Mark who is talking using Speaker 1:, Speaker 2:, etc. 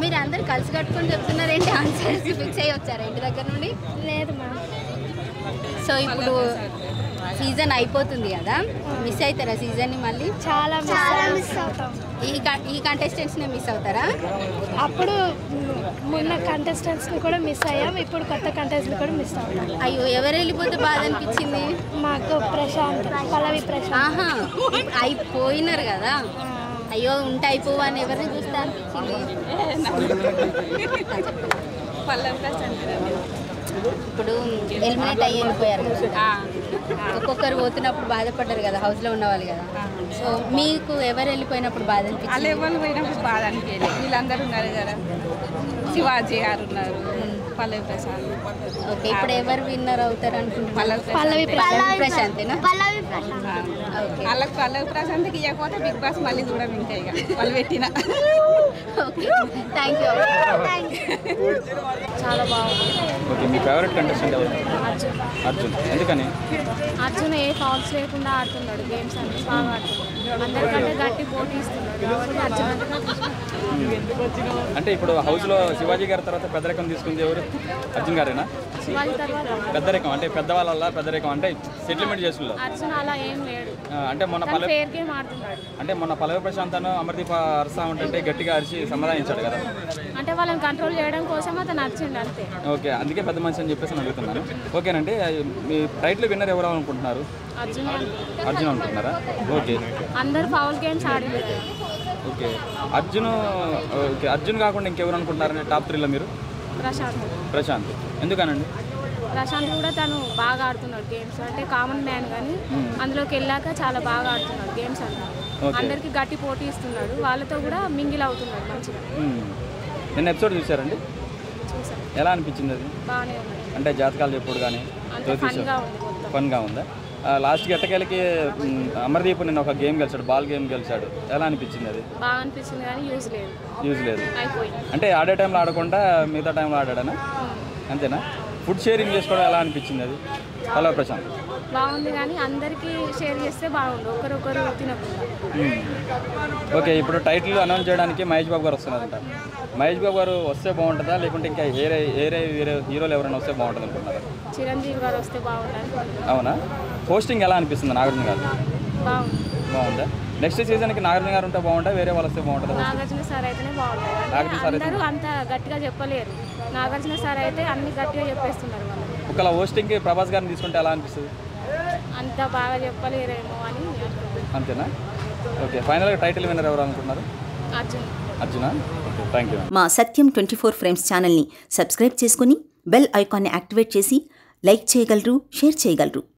Speaker 1: మీరు అందరు కలిసి కట్టుకొని చెప్తున్నారేంటి? ఆన్సర్స్ ఫిక్స్ అయ్యి వచ్చారా ఇంటి దగ్గర నుండి?
Speaker 2: లేదు మ్యామ్.
Speaker 1: సో ఇప్పుడు సీజన్ అయిపోతుంది కదా, మిస్ అవుతారా సీజన్ని మళ్ళీ?
Speaker 2: చాలా మిస్ అవుతాం.
Speaker 1: ఈ కంటెస్టెంట్స్ని మిస్ అవుతారా?
Speaker 2: అప్పుడు మొన్న కంటెస్టెంట్స్ని కూడా మిస్ అయ్యాం, ఇప్పుడు కొత్త కంటెస్టెంట్స్ కూడా మిస్ అవుతాం.
Speaker 1: అయ్యో, ఎవరు వెళ్ళిపోతే బాధ అనిపించింది?
Speaker 2: మాకు ప్రశాంత్, పల్లవి ప్రశాంత్.
Speaker 1: ఆహా, అయిపోయినారు కదా, అయ్యో ఉంటే అయిపోవు అని ఎవరిని చూస్తే అనిపించింది? ఇప్పుడు ఎలిమినేట్ అయ్యి వెళ్ళిపోయారు కదా, ఒక్కొక్కరు పోతున్నప్పుడు బాధపడ్డారు కదా, హౌస్లో ఉన్నవాళ్ళు కదా. సో మీకు ఎవరు వెళ్ళిపోయినప్పుడు బాధ అనిపించింది?
Speaker 3: వాళ్ళు ఎవరు పోయినప్పుడు బాధ అనిపించలేదు. వీళ్ళందరూ ఉన్నారు కదా, శివాజీ గారు ఉన్నారు, పల్లవి ప్రశాంత్.
Speaker 1: ఓకే, ఇప్పుడు ఎవరు విన్నర్ అవుతారు అనుకుంటున్నారు?
Speaker 2: పల్లవి
Speaker 1: ప్రశాంతేనా?
Speaker 3: వాళ్ళకి పల్లవి ప్రశాంత్కి ఇవ్వకపోతే బిగ్ బాస్ మళ్ళీ చూడడం ఇంకా ఇక వాళ్ళు పెట్టిన.
Speaker 1: Okay, thank you.
Speaker 2: చాలా బాగుంది.
Speaker 4: ఓకే, మీ ఫేవరెట్ కంటెస్టెంట్ ఎవరు? అర్జున్. ఎందుకని?
Speaker 2: అర్జున్ ఏ ఫౌల్స్ లేకుండా ఆడుతున్నాడు, గేమ్స్ అన్ని బాగా ఆడుతున్నాడు, అందరికంటే గట్టి పోటీ ఇస్తున్నాడు కాబట్టి అర్జున్
Speaker 4: అంటే ఇప్పుడు హౌస్లో శివాజీ గారి తర్వాత పెద్దరికం తీసుకుంది ఎవరు? అర్జున్ గారేనా?
Speaker 2: శివాజీ తర్వాత
Speaker 4: పెద్దరికం అంటే పెద్దవాళ్ళ పెద్దరికం అంటే సెటిల్మెంట్ చేసుకున్నారు.
Speaker 2: అర్జున్ అలా ఏం లేడు,
Speaker 4: అంటే మొన్న
Speaker 2: ఫేర్ గేమ్ ఆడుతున్నాడు.
Speaker 4: అంటే మొన్న పల్లవి ప్రశాంత్ అమర్దీప్ అరుసా ఉంటుంటే గట్టిగా అరిచి సమాధానించాడు కదా.
Speaker 2: అంటే వాళ్ళని కంట్రోల్ చేయడం కోసం అతను నచ్చిండు అంతే.
Speaker 4: ఓకే, అందుకే పెద్ద మనిషి అని చెప్పేసి అడుగుతున్నాను. ఓకేనండి, మీ టైటిల్ విన్నర్ ఎవరు అనుకుంటున్నారు?
Speaker 2: అర్జున్
Speaker 4: అర్జున్ అనుకుంటున్నారా? ఓకే,
Speaker 2: అందరు ఫౌల్ గేమ్స్ ఆడింది.
Speaker 4: ఓకే. ఓకే, అర్జున్ కాకుండా ఇంకెవరు అనుకుంటున్నారండి టాప్ 3లో మీరు? ప్రశాంత్. ఎందుకనండి?
Speaker 2: ప్రశాంత్ కూడా తను బాగా ఆడుతున్నాడు గేమ్స్, అంటే కామన్ మ్యాన్ కానీ అందులోకి వెళ్ళాక చాలా బాగా ఆడుతున్నాడు గేమ్స్ అంటున్నాడు, అందరికి గట్టి పోటీ ఇస్తున్నాడు, వాళ్ళతో కూడా మింగిల్ అవుతున్నాడు మంచిగా.
Speaker 4: నిన్న ఎపిసోడ్ చూసారండి?
Speaker 2: చూసాను.
Speaker 4: ఎలా అనిపించింది అది?
Speaker 2: బాగానే ఉంది,
Speaker 4: అంటే జాతకాలు చెప్పుడు కానీ ఫన్గా ఉందా? లాస్ట్కి ఎట్టకేళ్ళకి అమర్దీప్ నిన్న ఒక గేమ్ గెలిచాడు, బాల్ గేమ్ గెలిచాడు, ఎలా అనిపించింది అది?
Speaker 2: బాగా అనిపించింది కానీ యూజ్ లేదు.
Speaker 4: అంటే ఆడే టైంలో ఆడకుండా మిగతా టైంలో ఆడాడనా? అంతేనా? ఫుడ్ షేరింగ్ చేసుకోవడం ఎలా అనిపించింది అది? హలో ప్రశాంత్.
Speaker 2: బాగుంది కానీ అందరికీ షేర్ చేస్తే బాగుండు, ఒకరొకరు తినకుండా.
Speaker 4: ఓకే, ఇప్పుడు టైటిల్ అనౌన్స్ చేయడానికి మహేష్ బాబు గారు వస్తున్నారంట. మహేష్ బాబు గారు వస్తే బాగుంటుందా, లేకుంటే ఇంకా వేరే హీరోలు ఎవరైనా వస్తే బాగుంటుంది అనుకుంటున్నారా?
Speaker 2: చిరంజీవి గారు వస్తే బాగుంటుంది.
Speaker 4: అవునా? పోస్టింగ్ ఎలా అనిపిస్తుంది నాగార్జున గారు? బాగుందా? నెక్స్ట్ సీజన్కి నాగార్జున గారు ఉంటే బాగుంటా, వేరే వాళ్ళు వస్తే బాగుంటుందా?
Speaker 2: నాగార్జున సార్ అయితేనే బాగుంటుంది. అందరూ అంత గట్టిగా చెప్పలేరు, నాగార్జున సార్ అయితే అన్ని గట్టిగా చెప్పేస్తున్నారు. వాళ్ళు
Speaker 4: ఒకవేళ హోస్టింగ్కి ప్రభాస్ గారిని తీసుకుంటే ఎలా అనిపిస్తుంది?
Speaker 2: అంత బాగా చెప్పలేరేమో అని.
Speaker 4: అంతేనా? ఓకే, ఫైనల్గా టైటిల్ విన్నర్ ఎవరు అనుకుంటున్నారు? అర్జునా? Okay, thank you.
Speaker 5: మా సత్యం 24 ఫ్రేమ్స్ ఛానల్ని సబ్స్క్రైబ్ చేసుకుని బెల్ ఐకాన్ని యాక్టివేట్ చేసి లైక్ చేయగలరు, షేర్ చేయగలరు.